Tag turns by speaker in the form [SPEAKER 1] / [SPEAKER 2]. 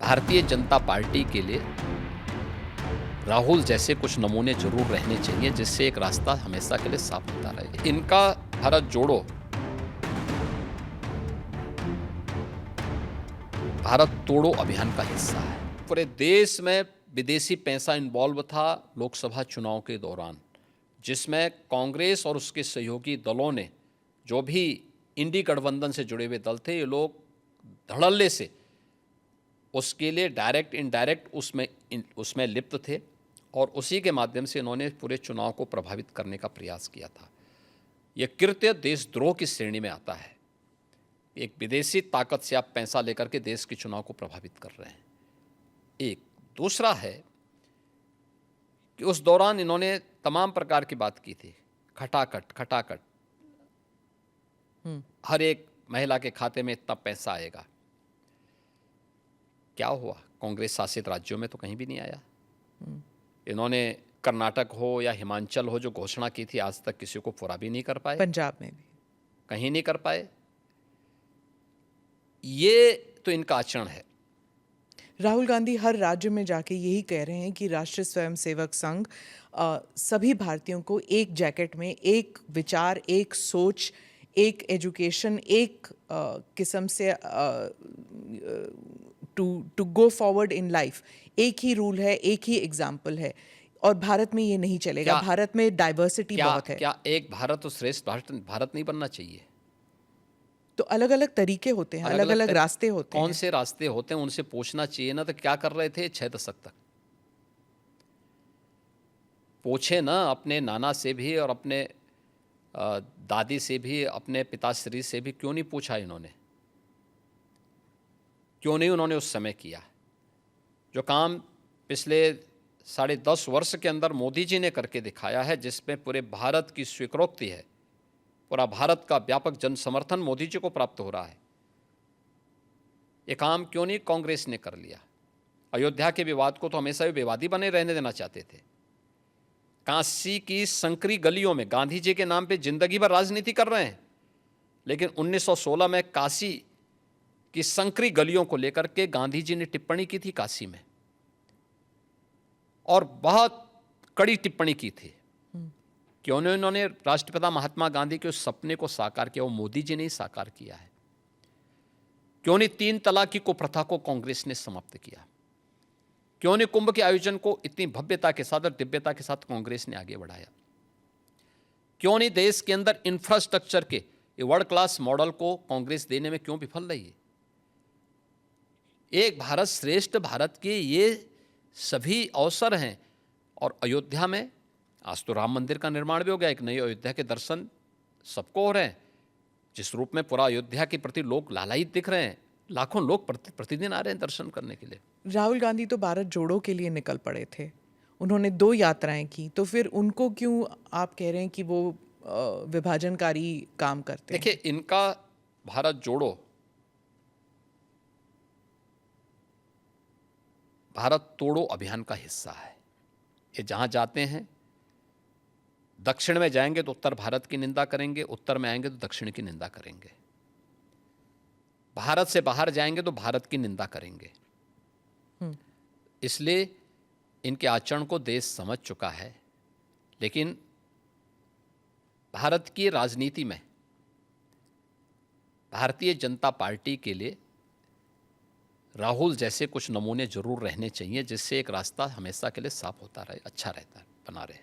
[SPEAKER 1] Bharatiya Janata party के लिए राहुल जैसे कुछ नमूने जरूर रहने चाहिए, जिससे एक रास्ता हमेशा के लिए साफ होता रहे। इनका भारत जोड़ो, भारत तोड़ो अभियान का हिस्सा है। पूरे देश में विदेशी पैसा इन्वॉल्व था लोकसभा चुनाव के दौरान, जिसमें कांग्रेस और उसके सहयोगी दलों ने, जो भी इंडी गठबंधन से जुड़े हुए दल थे, ये लोग धड़ल्ले से उसके लिए डायरेक्ट इनडायरेक्ट उसमें लिप्त थे और उसी के माध्यम से इन्होंने पूरे चुनाव को प्रभावित करने का प्रयास किया था। यह कृत्य देशद्रोह की श्रेणी में आता है। एक विदेशी ताकत से आप पैसा लेकर के देश के चुनाव को प्रभावित कर रहे हैं। एक दूसरा है कि उस दौरान इन्होंने तमाम प्रकार की बात की थी, खटाखट हर एक महिला के खाते में इतना पैसा आएगा। क्या हुआ? कांग्रेस शासित राज्यों में तो कहीं भी नहीं आया। इन्होंने कर्नाटक हो या हिमाचल हो जो घोषणा की थी, आज तक किसी को पूरा भी नहीं कर पाए।
[SPEAKER 2] पंजाब में भी
[SPEAKER 1] कहीं नहीं कर पाए। ये तो इनका आचरण है।
[SPEAKER 2] राहुल गांधी हर राज्य में जाके यही कह रहे हैं कि राष्ट्रीय स्वयंसेवक संघ सभी भारतीयों को एक जैकेट में, एक विचार, एक सोच, एक एजुकेशन, एक किस्म से to go forward in life, एक ही रूल है, एक ही एग्जाम्पल है। और भारत में ये नहीं चलेगा। भारत में डाइवर्सिटी बहुत है।
[SPEAKER 1] क्या एक भारत और श्रेष्ठ भारत नहीं बनना चाहिए?
[SPEAKER 2] तो अलग अलग तरीके होते हैं, अलग अलग रास्ते होते हैं।
[SPEAKER 1] कौन से रास्ते होते हैं उनसे पूछना चाहिए ना। तो क्या कर रहे थे 6 दशक तक? पूछे ना अपने नाना से भी और अपने दादी से भी, अपने पिताश्री से भी। क्यों नहीं पूछा इन्होंने? क्यों नहीं उन्होंने उस समय किया? जो काम पिछले 10.5 वर्ष के अंदर मोदी जी ने करके दिखाया है, जिसमें पूरे भारत की स्वीकृति है, पूरा भारत का व्यापक जन समर्थन मोदी जी को प्राप्त हो रहा है, ये काम क्यों नहीं कांग्रेस ने कर लिया? अयोध्या के विवाद को तो हमेशा ही विवादी बने रहने देना चाहते थे। काशी की संकरी गलियों में गांधी जी के नाम पे जिंदगी भर राजनीति कर रहे हैं, लेकिन 1916 में काशी की संकरी गलियों को लेकर के गांधी जी ने टिप्पणी की थी काशी में, और बहुत कड़ी टिप्पणी की थी। क्यों नहीं उन्होंने राष्ट्रपिता महात्मा गांधी के उस सपने को साकार किया? वो मोदी जी ने ही साकार किया है। क्यों नहीं 3 तलाक की कुप्रथा को कांग्रेस ने समाप्त किया? क्यों नहीं कुंभ के आयोजन को इतनी भव्यता के साथ और दिव्यता के साथ कांग्रेस ने आगे बढ़ाया? क्यों नहीं देश के अंदर इंफ्रास्ट्रक्चर के वर्ल्ड क्लास मॉडल को कांग्रेस देने में क्यों विफल रही है? एक भारत श्रेष्ठ भारत के ये सभी अवसर हैं। और अयोध्या में आज तो राम मंदिर का निर्माण भी हो गया, एक नई अयोध्या के दर्शन सबको हो रहे हैं, जिस रूप में पूरा अयोध्या के प्रति लोग लालायित दिख रहे हैं। लाखों लोग प्रतिदिन आ रहे हैं दर्शन करने के लिए।
[SPEAKER 2] राहुल गांधी तो भारत जोड़ो के लिए निकल पड़े थे, उन्होंने 2 यात्राएं की, तो फिर उनको क्यों आप कह रहे हैं कि वो विभाजनकारी काम करते हैं?
[SPEAKER 1] देखिए, इनका भारत जोड़ो, भारत तोड़ो अभियान का हिस्सा है। ये जहां जाते हैं, दक्षिण में जाएंगे तो उत्तर भारत की निंदा करेंगे, उत्तर में आएंगे तो दक्षिण की निंदा करेंगे, भारत से बाहर जाएंगे तो भारत की निंदा करेंगे। इसलिए इनके आचरण को देश समझ चुका है। लेकिन भारत की राजनीति में भारतीय जनता पार्टी के लिए राहुल जैसे कुछ नमूने जरूर रहने चाहिए, जिससे एक रास्ता हमेशा के लिए साफ होता रहे, अच्छा रहता है, बना रहे।